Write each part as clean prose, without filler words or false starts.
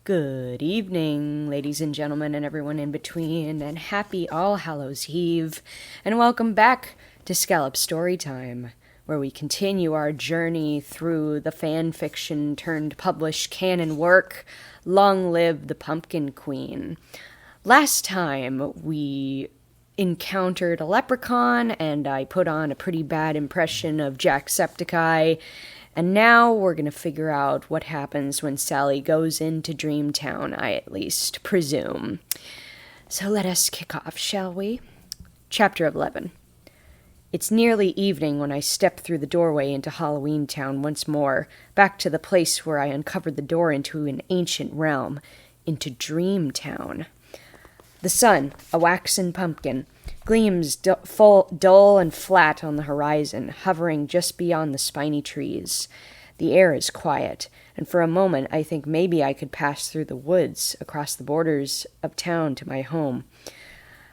Good evening, ladies and gentlemen, and everyone in between, and happy All Hallows Eve, and welcome back to Scallop Storytime, where we continue our journey through the fan fiction turned published canon work, Long Live the Pumpkin Queen. Last time, we encountered a leprechaun, and I put on a pretty bad impression of Jacksepticeye. And now we're going to figure out what happens when Sally goes into Dreamtown, I at least presume. So let us kick off, shall we? Chapter 11. It's nearly evening when I step through the doorway into Halloween Town once more, back to the place where I uncovered the door into an ancient realm, into Dreamtown. The sun, a waxen pumpkin, gleams dull and flat on the horizon, hovering just beyond the spiny trees. The air is quiet, and for a moment I think maybe I could pass through the woods across the borders of town to my home.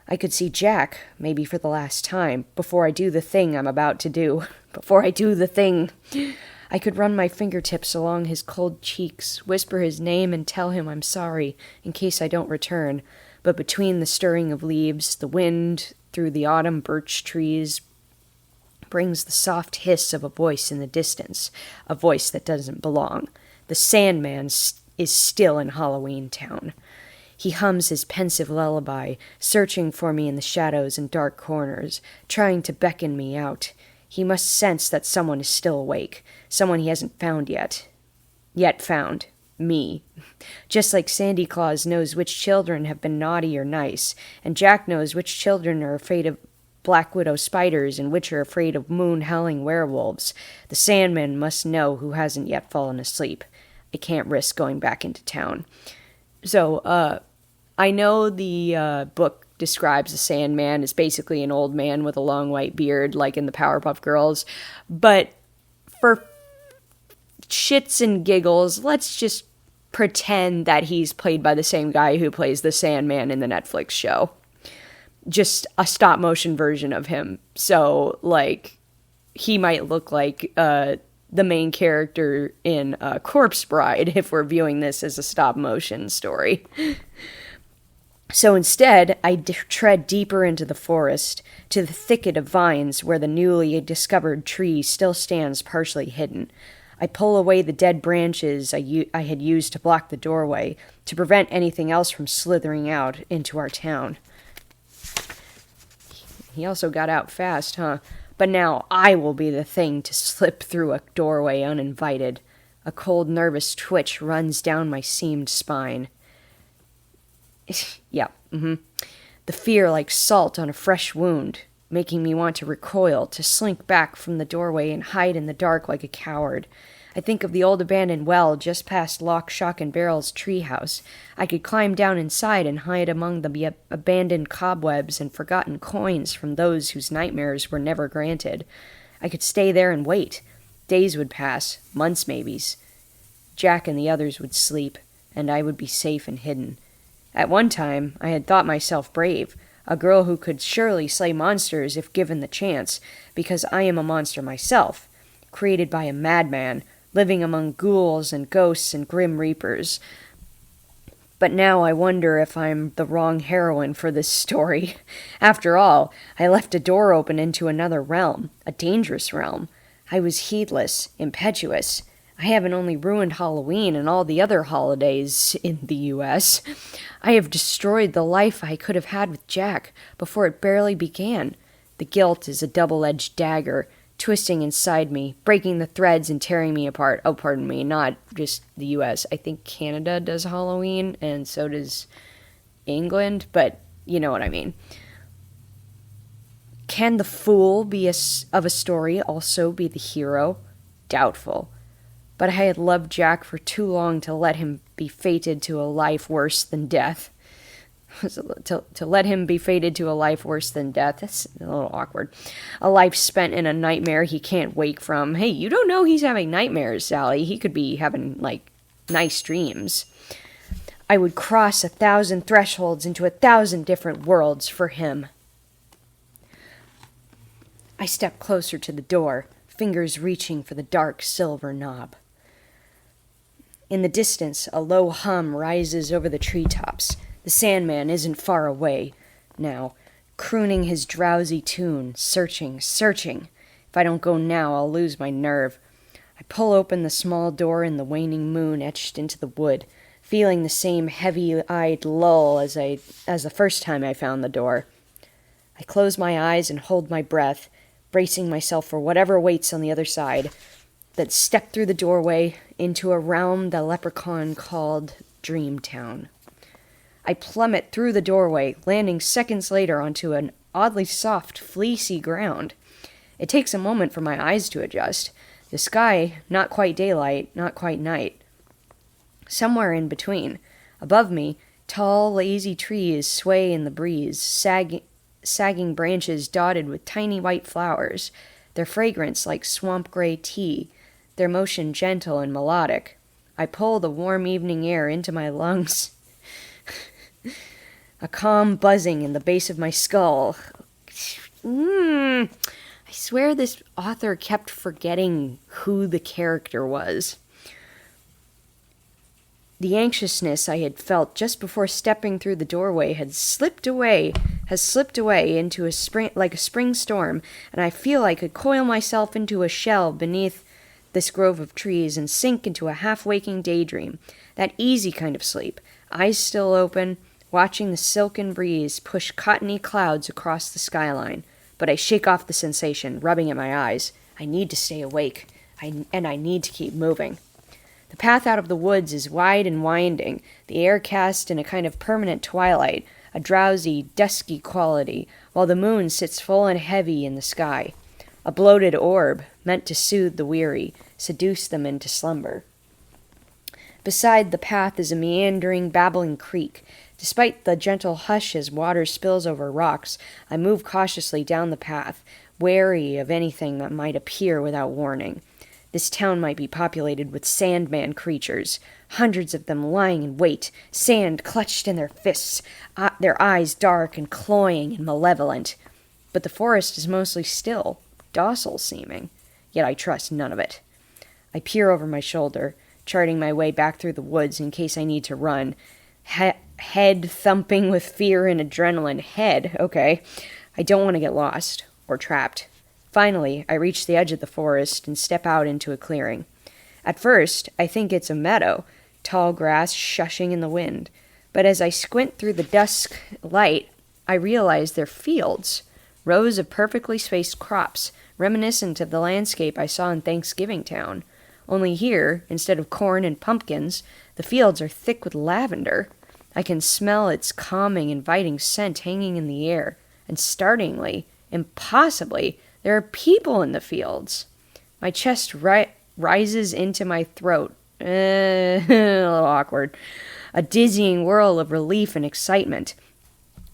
I could see Jack, maybe for the last time, before I do the thing I'm about to do. Before I do the thing. I could run my fingertips along his cold cheeks, whisper his name, and tell him I'm sorry, in case I don't return. But between the stirring of leaves, the wind through the autumn birch trees brings the soft hiss of a voice in the distance, a voice that doesn't belong. The Sandman is still in Halloween Town. He hums his pensive lullaby, searching for me in the shadows and dark corners, trying to beckon me out. He must sense that someone is still awake, someone he hasn't found yet. Yet found. Me. Just like Sandy Claus knows which children have been naughty or nice, and Jack knows which children are afraid of black widow spiders and which are afraid of moon-howling werewolves, the Sandman must know who hasn't yet fallen asleep. I can't risk going back into town. So, I know the book describes the Sandman as basically an old man with a long white beard, like in the Powerpuff Girls, but for shits and giggles, let's just pretend that he's played by the same guy who plays the Sandman in the Netflix show. Just a stop-motion version of him. So, like, he might look like the main character in Corpse Bride if we're viewing this as a stop-motion story. So instead, I tread deeper into the forest, to the thicket of vines where the newly discovered tree still stands partially hidden. I pull away the dead branches I had used to block the doorway, to prevent anything else from slithering out into our town. He also got out fast, huh? But now I will be the thing to slip through a doorway uninvited. A cold, nervous twitch runs down my seamed spine. Yeah, The fear like salt on a fresh wound, making me want to recoil, to slink back from the doorway and hide in the dark like a coward. I think of the old abandoned well just past Lock, Shock, and Barrel's treehouse. I could climb down inside and hide among the abandoned cobwebs and forgotten coins from those whose nightmares were never granted. I could stay there and wait. Days would pass, months maybe. Jack and the others would sleep, and I would be safe and hidden. At one time, I had thought myself brave, a girl who could surely slay monsters if given the chance, because I am a monster myself, created by a madman, living among ghouls and ghosts and grim reapers. But now I wonder if I'm the wrong heroine for this story. After all, I left a door open into another realm, a dangerous realm. I was heedless, impetuous. I haven't only ruined Halloween and all the other holidays in the U.S. I have destroyed the life I could have had with Jack before it barely began. The guilt is a double-edged dagger, twisting inside me, breaking the threads and tearing me apart. Oh, pardon me, not just the U.S. I think Canada does Halloween, and so does England, but you know what I mean. Can the fool of a story also be the hero? Doubtful. But I had loved Jack for too long to let him be fated to a life worse than death. To let him be fated to a life worse than death, that's a little awkward. A life spent in a nightmare he can't wake from. Hey, you don't know he's having nightmares, Sally. He could be having, nice dreams. I would cross 1,000 thresholds into 1,000 different worlds for him. I stepped closer to the door, fingers reaching for the dark silver knob. In the distance, a low hum rises over the treetops. The Sandman isn't far away now, crooning his drowsy tune, searching. If I don't go now, I'll lose my nerve. I pull open the small door in the waning moon etched into the wood, feeling the same heavy-eyed lull as the first time I found the door. I close my eyes and hold my breath, bracing myself for whatever waits on the other side, then step through the doorway into a realm the leprechaun called Dreamtown. I plummet through the doorway, landing seconds later onto an oddly soft, fleecy ground. It takes a moment for my eyes to adjust. The sky, not quite daylight, not quite night. Somewhere in between. Above me, tall, lazy trees sway in the breeze, sagging branches dotted with tiny white flowers, their fragrance like swamp-gray tea, their motion gentle and melodic. I pull the warm evening air into my lungs. A calm buzzing in the base of my skull. I swear this author kept forgetting who the character was. The anxiousness I had felt just before stepping through the doorway has slipped away into a spring storm, and I feel I could coil myself into a shell beneath this grove of trees and sink into a half-waking daydream, that easy kind of sleep, eyes still open, watching the silken breeze push cottony clouds across the skyline. But I shake off the sensation, rubbing at my eyes. I need to stay awake, and I need to keep moving. The path out of the woods is wide and winding, the air cast in a kind of permanent twilight, a drowsy, dusky quality, while the moon sits full and heavy in the sky. A bloated orb, meant to soothe the weary, seduce them into slumber. Beside the path is a meandering, babbling creek. Despite the gentle hush as water spills over rocks, I move cautiously down the path, wary of anything that might appear without warning. This town might be populated with Sandman creatures, hundreds of them lying in wait, sand clutched in their fists, their eyes dark and cloying and malevolent. But the forest is mostly still, docile seeming, yet I trust none of it. I peer over my shoulder, charting my way back through the woods in case I need to run, head thumping with fear and adrenaline. Okay. I don't want to get lost or trapped. Finally, I reach the edge of the forest and step out into a clearing. At first, I think it's a meadow, tall grass shushing in the wind. But as I squint through the dusk light, I realize they're fields, rows of perfectly spaced crops, reminiscent of the landscape I saw in Thanksgiving Town. Only here, instead of corn and pumpkins, the fields are thick with lavender. I can smell its calming, inviting scent hanging in the air. And startlingly, impossibly, there are people in the fields. My chest rises into my throat. A little awkward. A dizzying whirl of relief and excitement.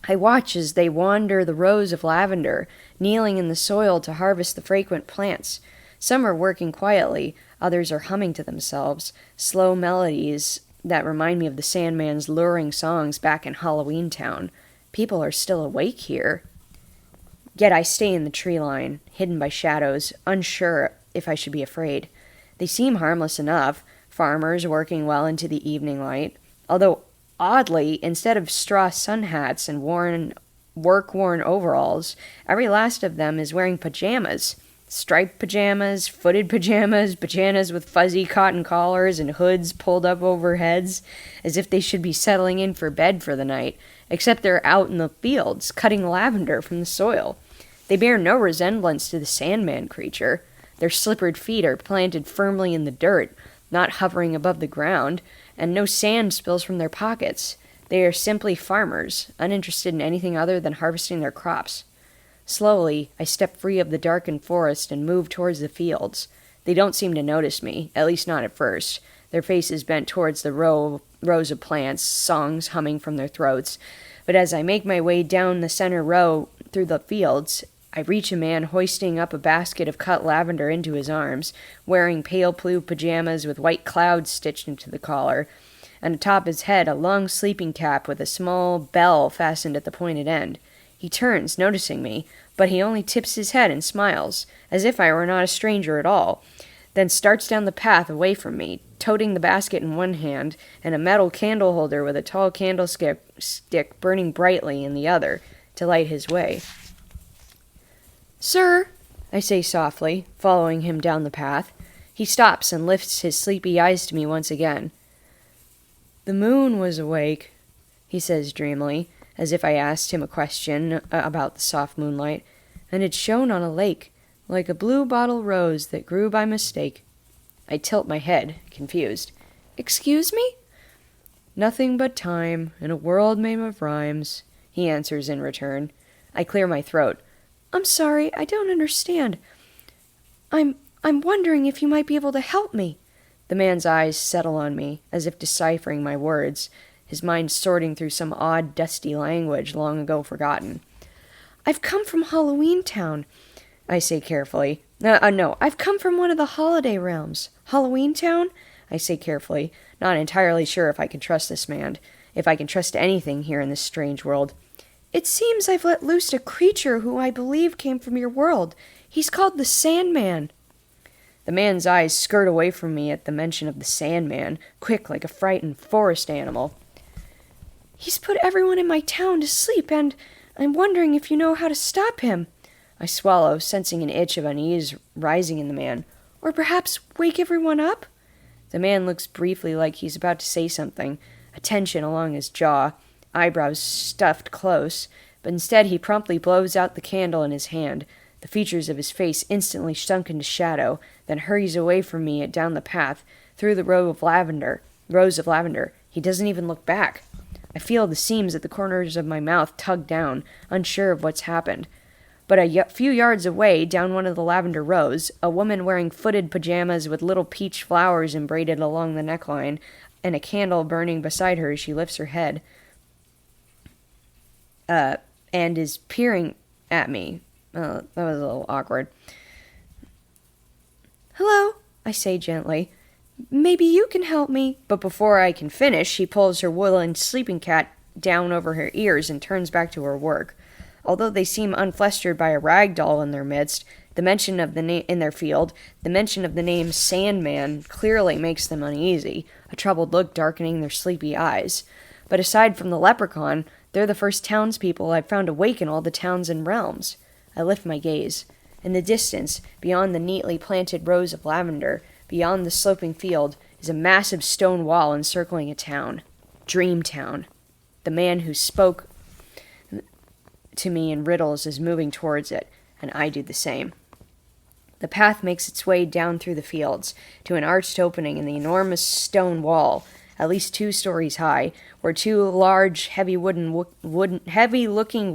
I watch as they wander the rows of lavender, kneeling in the soil to harvest the fragrant plants. Some are working quietly, others are humming to themselves, slow melodies that remind me of the Sandman's luring songs back in Halloween Town. People are still awake here. Yet I stay in the tree line, hidden by shadows, unsure if I should be afraid. They seem harmless enough, farmers working well into the evening light, although, oddly, instead of straw sun hats and work-worn overalls, every last of them is wearing pajamas. Striped pajamas, footed pajamas, pajamas with fuzzy cotton collars and hoods pulled up over heads, as if they should be settling in for bed for the night, except they're out in the fields, cutting lavender from the soil. They bear no resemblance to the Sandman creature. Their slippered feet are planted firmly in the dirt, not hovering above the ground, and no sand spills from their pockets. They are simply farmers, uninterested in anything other than harvesting their crops. Slowly, I step free of the darkened forest and move towards the fields. They don't seem to notice me, at least not at first, their faces bent towards the rows of plants, songs humming from their throats. But as I make my way down the center row through the fields, I reach a man hoisting up a basket of cut lavender into his arms, wearing pale blue pajamas with white clouds stitched into the collar, and atop his head a long sleeping cap with a small bell fastened at the pointed end. He turns, noticing me, but he only tips his head and smiles, as if I were not a stranger at all, then starts down the path away from me, toting the basket in one hand and a metal candle holder with a tall candlestick burning brightly in the other to light his way. "Sir," I say softly, following him down the path. He stops and lifts his sleepy eyes to me once again. "The moon was awake," he says dreamily, as if I asked him a question about the soft moonlight, "and it shone on a lake, like a blue bottle rose that grew by mistake." I tilt my head, confused. "Excuse me?" "Nothing but time, and a world made of rhymes," he answers in return. I clear my throat. "I'm sorry, I don't understand. I'm wondering if you might be able to help me." The man's eyes settle on me, as if deciphering my words, his mind sorting through some odd, dusty language long ago forgotten. "I've come from Halloween Town," I say carefully. No, I've come from one of the holiday realms. "Halloween Town?" I say carefully, not entirely sure if I can trust this man, if I can trust anything here in this strange world. "It seems I've let loose a creature who I believe came from your world. He's called the Sandman." The man's eyes skirt away from me at the mention of the Sandman, quick like a frightened forest animal. "He's put everyone in my town to sleep, and I'm wondering if you know how to stop him." I swallow, sensing an itch of unease rising in the man. "Or perhaps wake everyone up?" The man looks briefly like he's about to say something, a tension along his jaw, eyebrows stuffed close, but instead he promptly blows out the candle in his hand. The features of his face instantly sunk into shadow, then hurries away from me down the path, through the rows of lavender. He doesn't even look back. I feel the seams at the corners of my mouth tug down, unsure of what's happened. But a few yards away, down one of the lavender rows, a woman wearing footed pajamas with little peach flowers embroidered along the neckline, and a candle burning beside her as she lifts her head, and is peering at me. That was a little awkward. "Hello," I say gently. "Maybe you can help me." But before I can finish, she pulls her woolen sleeping cap down over her ears and turns back to her work. Although they seem unflustered by a rag doll in their midst, the mention of the name Sandman clearly makes them uneasy, a troubled look darkening their sleepy eyes. But aside from the leprechaun, they're the first townspeople I've found awake in all the towns and realms. I lift my gaze. In the distance, beyond the neatly planted rows of lavender, beyond the sloping field, is a massive stone wall encircling a town. Dreamtown. The man who spoke to me in riddles is moving towards it, and I do the same. The path makes its way down through the fields, to an arched opening in the enormous stone wall, at least 2 stories high, where 2 large, heavy-looking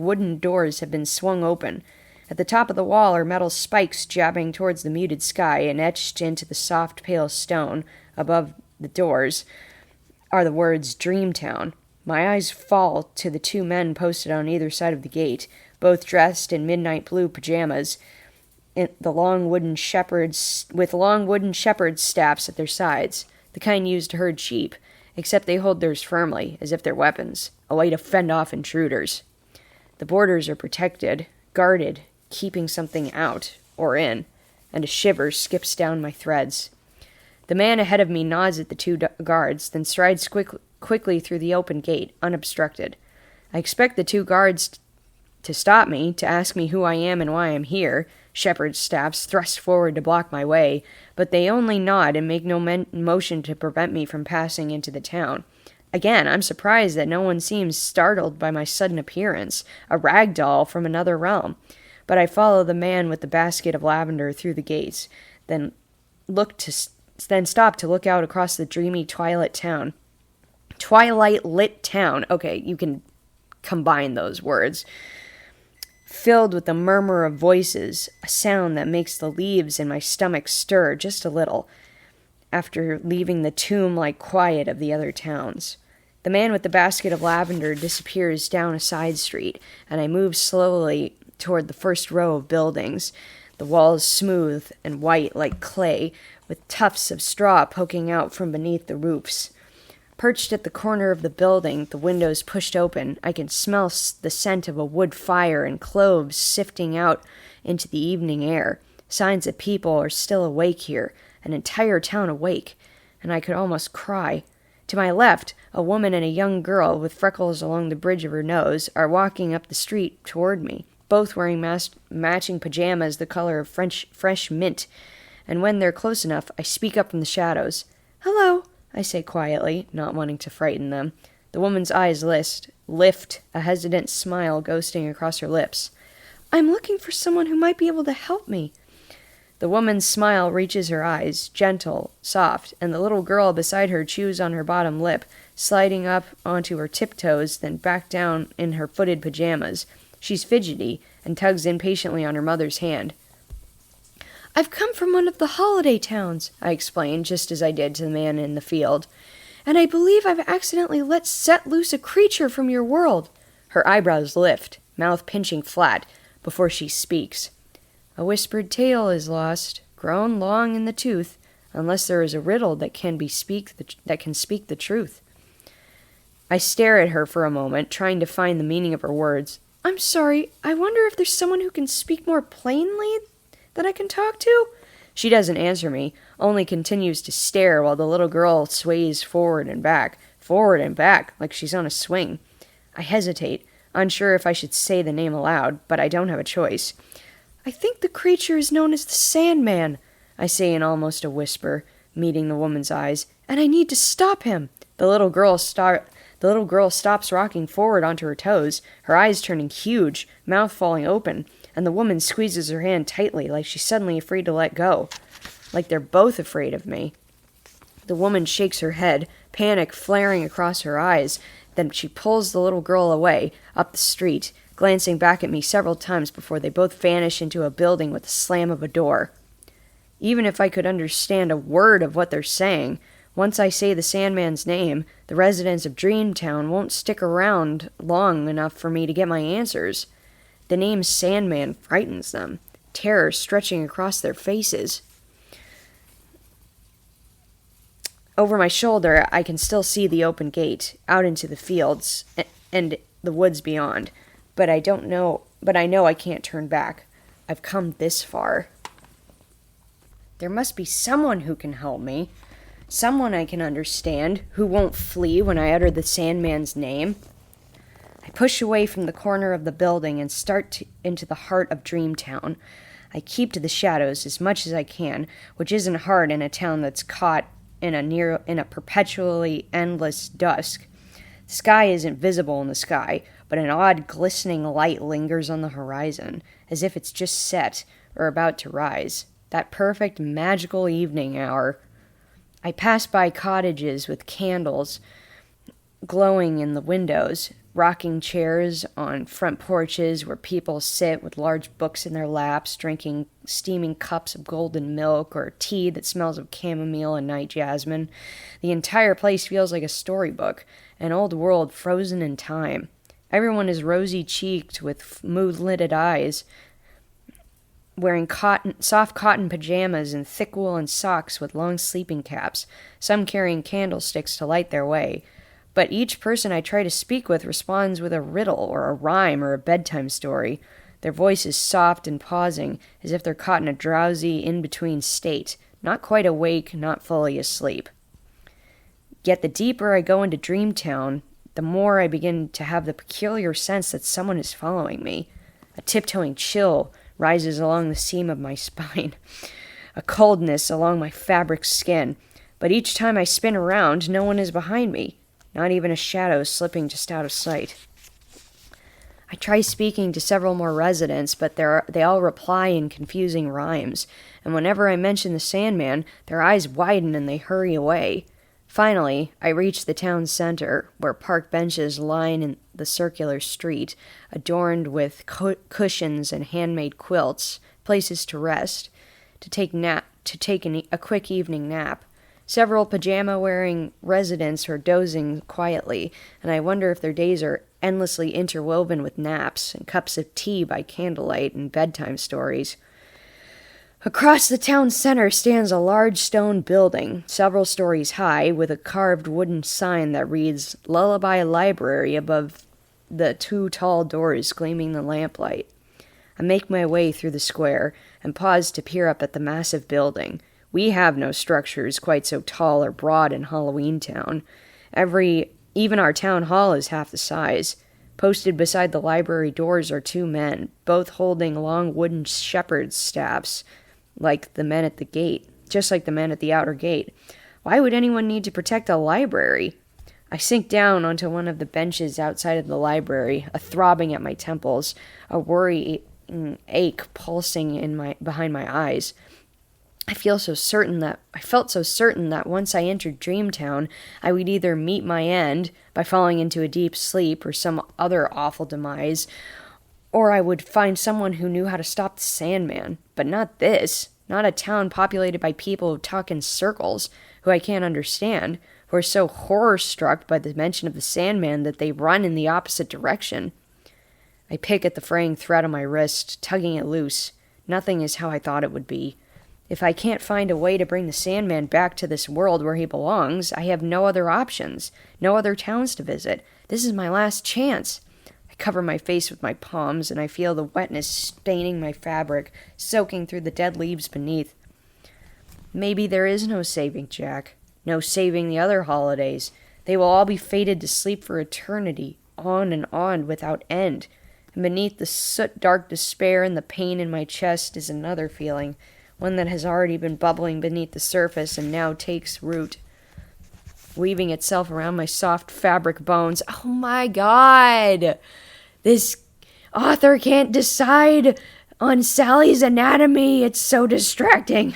wooden doors have been swung open. At the top of the wall are metal spikes jabbing towards the muted sky, and etched into the soft, pale stone above the doors are the words Dreamtown. My eyes fall to the 2 men posted on either side of the gate, both dressed in midnight blue pajamas, with long wooden shepherd's staffs at their sides, the kind used to herd sheep, except they hold theirs firmly, as if they're weapons, a way to fend off intruders. The borders are protected, guarded, keeping something out, or in, and a shiver skips down my threads. The man ahead of me nods at the 2 guards, then strides quickly through the open gate, unobstructed. I expect the 2 guards to stop me, to ask me who I am and why I'm here, shepherd's staffs thrust forward to block my way, but they only nod and make no motion to prevent me from passing into the town. Again, I'm surprised that no one seems startled by my sudden appearance, a rag doll from another realm. But I follow the man with the basket of lavender through the gates, then stop to look out across the dreamy twilight lit town. Okay, you can combine those words. Filled with the murmur of voices, a sound that makes the leaves in my stomach stir just a little, after leaving the tomb-like quiet of the other towns. The man with the basket of lavender disappears down a side street, and I move slowly toward the first row of buildings, the walls smooth and white like clay, with tufts of straw poking out from beneath the roofs. Perched at the corner of the building, the windows pushed open, I can smell the scent of a wood fire and cloves sifting out into the evening air, signs that people are still awake here, an entire town awake, and I could almost cry. To my left, a woman and a young girl with freckles along the bridge of her nose are walking up the street toward me, both wearing matching pajamas the color of fresh mint, and when they're close enough, I speak up from the shadows. "Hello," I say quietly, not wanting to frighten them. The woman's eyes lift, a hesitant smile ghosting across her lips. "I'm looking for someone who might be able to help me." The woman's smile reaches her eyes, gentle, soft, and the little girl beside her chews on her bottom lip, sliding up onto her tiptoes, then back down in her footed pajamas. She's fidgety and tugs impatiently on her mother's hand. "I've come from one of the holiday towns," I explained, just as I did to the man in the field, "and I believe I've accidentally set loose a creature from your world." Her eyebrows lift, mouth pinching flat, before she speaks. "A whispered tale is lost, grown long in the tooth, unless there is a riddle that can speak the truth." I stare at her for a moment, trying to find the meaning of her words. "I'm sorry, I wonder if there's someone who can speak more plainly that I can talk to?" She doesn't answer me, only continues to stare while the little girl sways forward and back, like she's on a swing. I hesitate, unsure if I should say the name aloud, but I don't have a choice. "I think the creature is known as the Sandman," I say in almost a whisper, meeting the woman's eyes, "and I need to stop him." The little girl stops rocking forward onto her toes, her eyes turning huge, mouth falling open, and the woman squeezes her hand tightly like she's suddenly afraid to let go. Like they're both afraid of me. The woman shakes her head, panic flaring across her eyes, then she pulls the little girl away, up the street, glancing back at me several times before they both vanish into a building with the slam of a door. Even if I could understand a word of what they're saying, once I say the Sandman's name, the residents of Dreamtown won't stick around long enough for me to get my answers. The name Sandman frightens them, terror stretching across their faces. Over my shoulder, I can still see the open gate, out into the fields, and the woods beyond. But I know I can't turn back. I've come this far. There must be someone who can help me. Someone I can understand, who won't flee when I utter the Sandman's name. I push away from the corner of the building and start into the heart of Dreamtown. I keep to the shadows as much as I can, which isn't hard in a town that's caught in a perpetually endless dusk. The sky isn't visible in the sky, but an odd glistening light lingers on the horizon, as if it's just set or about to rise. That perfect magical evening hour. I pass by cottages with candles glowing in the windows, rocking chairs on front porches where people sit with large books in their laps, drinking steaming cups of golden milk or tea that smells of chamomile and night jasmine. The entire place feels like a storybook, an old world frozen in time. Everyone is rosy-cheeked with mood-lidded eyes, wearing soft cotton pajamas and thick woolen socks with long sleeping caps, some carrying candlesticks to light their way. But each person I try to speak with responds with a riddle or a rhyme or a bedtime story. Their voice is soft and pausing, as if they're caught in a drowsy in-between state, not quite awake, not fully asleep. Yet the deeper I go into Dreamtown, the more I begin to have the peculiar sense that someone is following me. A tiptoeing chill rises along the seam of my spine, a coldness along my fabric skin. But each time I spin around, no one is behind me. Not even a shadow slipping just out of sight. I try speaking to several more residents, but they all reply in confusing rhymes, and whenever I mention the Sandman, their eyes widen and they hurry away. Finally, I reach the town center, where park benches line in the circular street, adorned with cushions and handmade quilts, places to rest, to take a quick evening nap. Several pajama-wearing residents are dozing quietly, and I wonder if their days are endlessly interwoven with naps and cups of tea by candlelight and bedtime stories. Across the town center stands a large stone building, several stories high, with a carved wooden sign that reads Lullaby Library above the two tall doors gleaming in the lamplight. I make my way through the square and pause to peer up at the massive building, We have no structures quite so tall or broad in Halloween Town. Even our town hall is half the size. Posted beside the library doors are two men, both holding long wooden shepherd's staffs, like the men at the gate, just like the men at the outer gate. Why would anyone need to protect a library? I sink down onto one of the benches outside of the library, a throbbing at my temples, a worrying ache pulsing behind my eyes. I felt so certain that once I entered Dreamtown, I would either meet my end by falling into a deep sleep or some other awful demise, or I would find someone who knew how to stop the Sandman. But not this. Not a town populated by people who talk in circles, who I can't understand, who are so horror-struck by the mention of the Sandman that they run in the opposite direction. I pick at the fraying thread on my wrist, tugging it loose. Nothing is how I thought it would be. If I can't find a way to bring the Sandman back to this world where he belongs, I have no other options, no other towns to visit. This is my last chance. I cover my face with my palms, and I feel the wetness staining my fabric, soaking through the dead leaves beneath. Maybe there is no saving Jack, no saving the other holidays. They will all be fated to sleep for eternity, on and on without end. And beneath the soot-dark despair and the pain in my chest is another feeling, one that has already been bubbling beneath the surface and now takes root, weaving itself around my soft fabric bones. Oh my God! This author can't decide on Sally's anatomy. It's so distracting.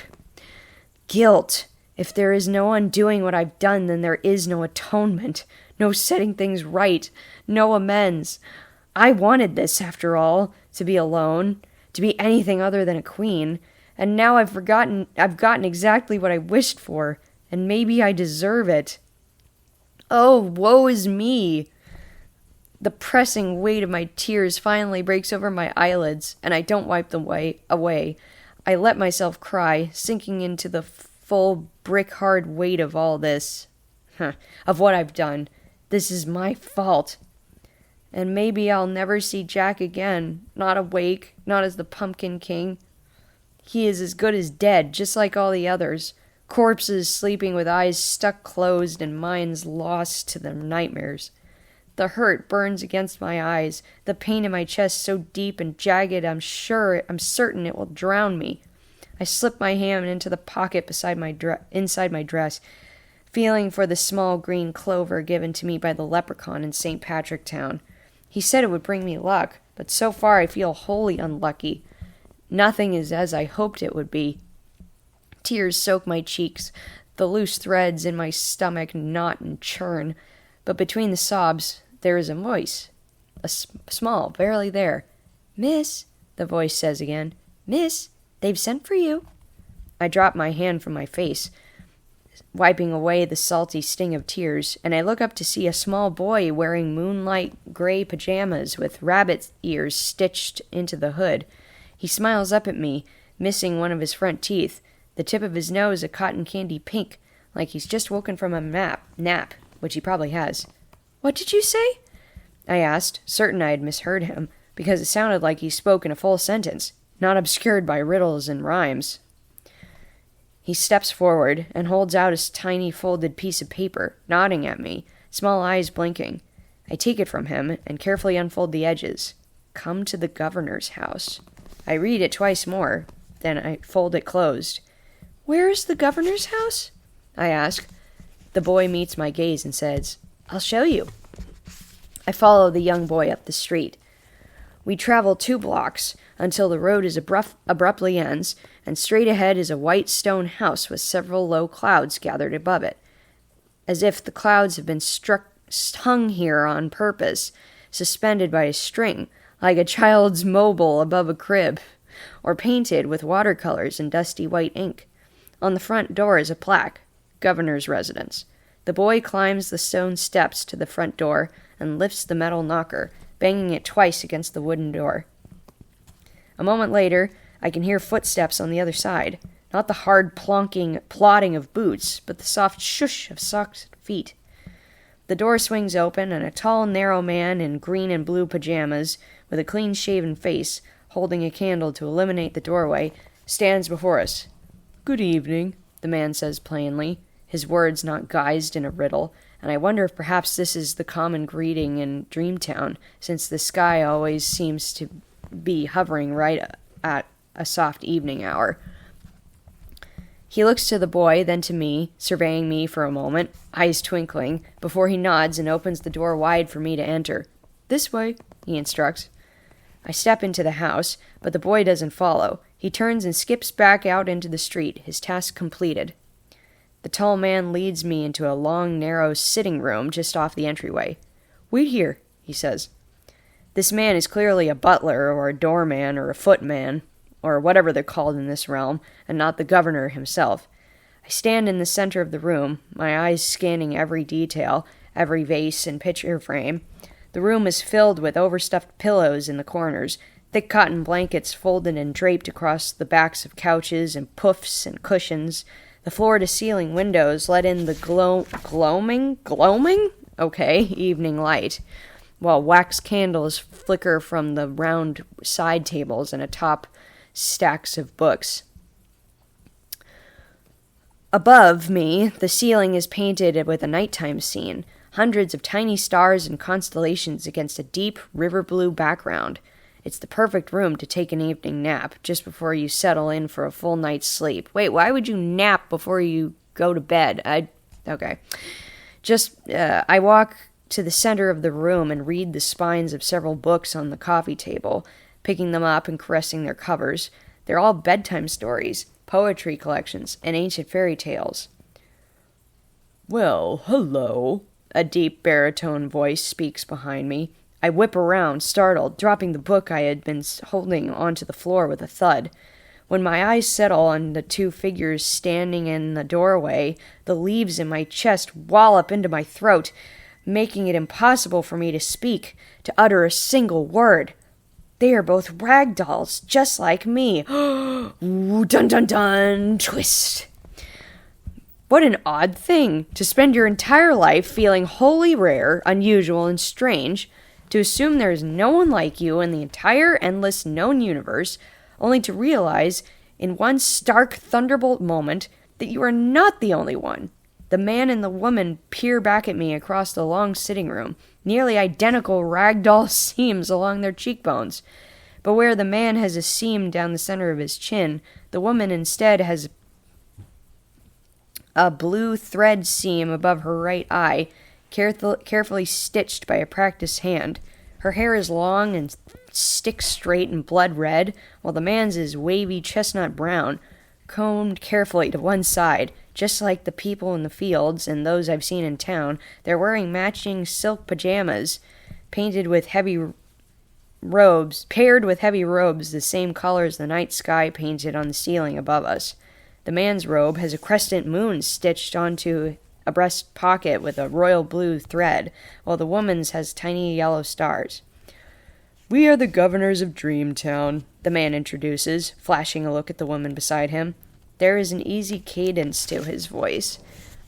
Guilt. If there is no undoing what I've done, then there is no atonement, no setting things right, no amends. I wanted this, after all, to be alone, to be anything other than a queen. And now I've gotten exactly what I wished for, and maybe I deserve it. Oh, woe is me! The pressing weight of my tears finally breaks over my eyelids, and I don't wipe them away. I let myself cry, sinking into the full brick-hard weight of all this. Of what I've done. This is my fault. And maybe I'll never see Jack again, not awake, not as the Pumpkin King. He is as good as dead, just like all the others. Corpses sleeping with eyes stuck closed and minds lost to their nightmares. The hurt burns against my eyes, the pain in my chest so deep and jagged I'm certain it will drown me. I slip my hand into the pocket inside my dress, feeling for the small green clover given to me by the leprechaun in St. Patrick Town. He said it would bring me luck, but so far I feel wholly unlucky. Nothing is as I hoped it would be. Tears soak my cheeks. The loose threads in my stomach knot and churn. But between the sobs, there is a voice. Small, barely there. "Miss," the voice says again. "Miss, they've sent for you." I drop my hand from my face, wiping away the salty sting of tears, and I look up to see a small boy wearing moonlight gray pajamas with rabbit ears stitched into the hood. He smiles up at me, missing one of his front teeth, the tip of his nose a cotton candy pink, like he's just woken from a nap, which he probably has. "What did you say?" I asked, certain I had misheard him, because it sounded like he spoke in a full sentence, not obscured by riddles and rhymes. He steps forward and holds out a tiny folded piece of paper, nodding at me, small eyes blinking. I take it from him and carefully unfold the edges. "Come to the governor's house." I read it twice more, then I fold it closed. "Where is the governor's house?" I ask. The boy meets my gaze and says, "I'll show you." I follow the young boy up the street. We travel 2 blocks until the road is abruptly ends, and straight ahead is a white stone house with several low clouds gathered above it, as if the clouds have been hung here on purpose, suspended by a string, like a child's mobile above a crib, or painted with watercolors and dusty white ink. On the front door is a plaque, "Governor's Residence." The boy climbs the stone steps to the front door and lifts the metal knocker, banging it twice against the wooden door. A moment later, I can hear footsteps on the other side, not the hard plodding of boots, but the soft shush of socked feet. The door swings open, and a tall, narrow man in green and blue pajamas, with a clean-shaven face, holding a candle to illuminate the doorway, stands before us. "Good evening," the man says plainly, his words not guised in a riddle, and I wonder if perhaps this is the common greeting in Dreamtown, since the sky always seems to be hovering right at a soft evening hour. He looks to the boy, then to me, surveying me for a moment, eyes twinkling, before he nods and opens the door wide for me to enter. "This way," he instructs. I step into the house, but the boy doesn't follow. He turns and skips back out into the street, his task completed. The tall man leads me into a long, narrow sitting room just off the entryway. "Wait here," he says. This man is clearly a butler or a doorman or a footman, or whatever they're called in this realm, and not the governor himself. I stand in the center of the room, my eyes scanning every detail, every vase and picture frame. The room is filled with overstuffed pillows in the corners, thick cotton blankets folded and draped across the backs of couches and puffs and cushions. The floor-to-ceiling windows let in the gloaming? Okay, evening light, while wax candles flicker from the round side tables and atop stacks of books. Above me, the ceiling is painted with a nighttime scene, hundreds of tiny stars and constellations against a deep river-blue background. It's the perfect room to take an evening nap, just before you settle in for a full night's sleep. Wait, why would you nap before you go to bed? Okay. I walk to the center of the room and read the spines of several books on the coffee table, picking them up and caressing their covers. They're all bedtime stories, poetry collections, and ancient fairy tales. "Well, hello," a deep baritone voice speaks behind me. I whip around, startled, dropping the book I had been holding onto the floor with a thud. When my eyes settle on the two figures standing in the doorway, the leaves in my chest wallop into my throat, making it impossible for me to speak, to utter a single word. They are both rag dolls, just like me. Ooh, dun dun dun, twist. What an odd thing, to spend your entire life feeling wholly rare, unusual, and strange, to assume there is no one like you in the entire endless known universe, only to realize, in one stark thunderbolt moment, that you are not the only one. The man and the woman peer back at me across the long sitting room, nearly identical ragdoll seams along their cheekbones. But where the man has a seam down the center of his chin, the woman instead has a blue thread seam above her right eye, carefully stitched by a practiced hand. Her hair is long and stick straight and blood red, while the man's is wavy chestnut brown, combed carefully to one side. Just like the people in the fields and those I've seen in town, they're wearing matching silk pajamas, paired with heavy robes, the same color as the night sky painted on the ceiling above us. The man's robe has a crescent moon stitched onto a breast pocket with a royal blue thread, while the woman's has tiny yellow stars. "We are the governors of Dreamtown," the man introduces, flashing a look at the woman beside him. There is an easy cadence to his voice,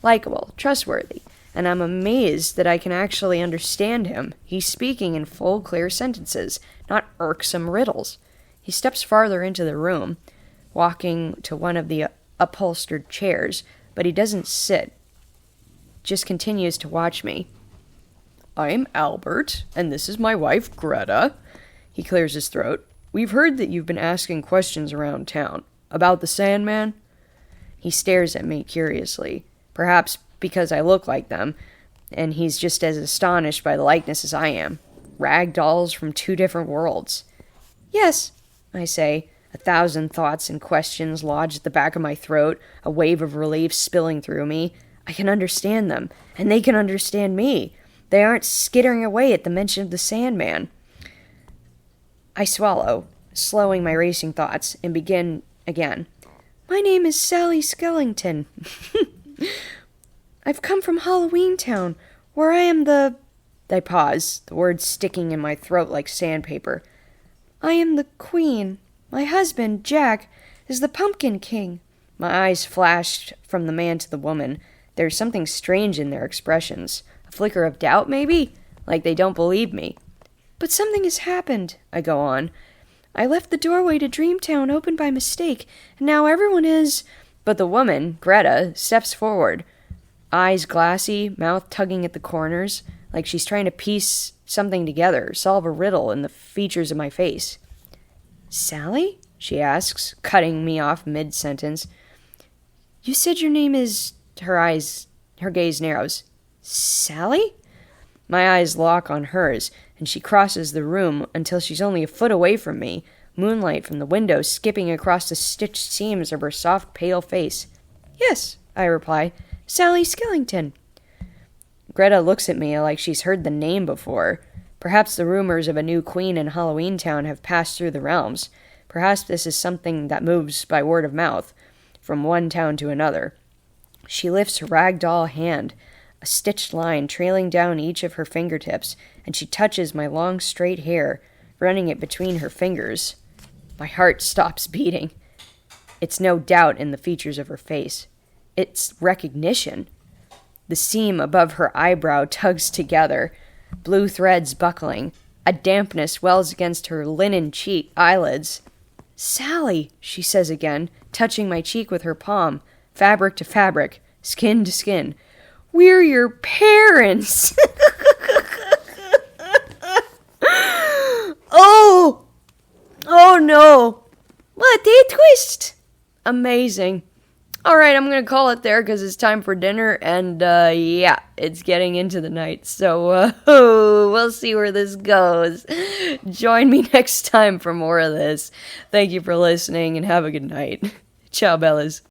likable, trustworthy, and I'm amazed that I can actually understand him. He's speaking in full, clear sentences, not irksome riddles. He steps farther into the room, walking to one of the upholstered chairs, but he doesn't sit, just continues to watch me. "I'm Albert, and this is my wife, Greta." He clears his throat. "We've heard that you've been asking questions around town. About the Sandman?" He stares at me curiously, perhaps because I look like them, and he's just as astonished by the likeness as I am. Rag dolls from two different worlds. "Yes," I say, a thousand thoughts and questions lodged at the back of my throat, a wave of relief spilling through me. I can understand them, and they can understand me. They aren't skittering away at the mention of the Sandman. I swallow, slowing my racing thoughts, and begin again. "My name is Sally Skellington. I've come from Halloween Town, where I am the..." I pause, the words sticking in my throat like sandpaper. "I am the Queen. My husband, Jack, is the Pumpkin King." My eyes flashed from the man to the woman. There's something strange in their expressions. A flicker of doubt, maybe? Like they don't believe me. "But something has happened," I go on. "I left the doorway to Dreamtown open by mistake, and now everyone is... But the woman, Greta, steps forward, eyes glassy, mouth tugging at the corners, like she's trying to piece something together, solve a riddle in the features of my face. "Sally?" she asks, cutting me off mid-sentence. "You said your name is..." Her gaze narrows. "Sally?" My eyes lock on hers, and she crosses the room until she's only a foot away from me, moonlight from the window skipping across the stitched seams of her soft, pale face. "Yes," I reply, "Sally Skellington." Greta looks at me like she's heard the name before. Perhaps the rumors of a new queen in Halloween Town have passed through the realms. Perhaps this is something that moves by word of mouth, from one town to another. She lifts her ragdoll hand, a stitched line trailing down each of her fingertips, and she touches my long straight hair, running it between her fingers. My heart stops beating. It's no doubt in the features of her face. It's recognition. The seam above her eyebrow tugs together, blue threads buckling. A dampness wells against her linen cheek eyelids. "Sally," she says again, touching my cheek with her palm, fabric to fabric, skin to skin. "We're your parents!" Oh! Oh no! What a twist! Amazing. Alright, I'm gonna call it there because it's time for dinner, and yeah, it's getting into the night, so we'll see where this goes. Join me next time for more of this. Thank you for listening, and have a good night. Ciao, Bellas.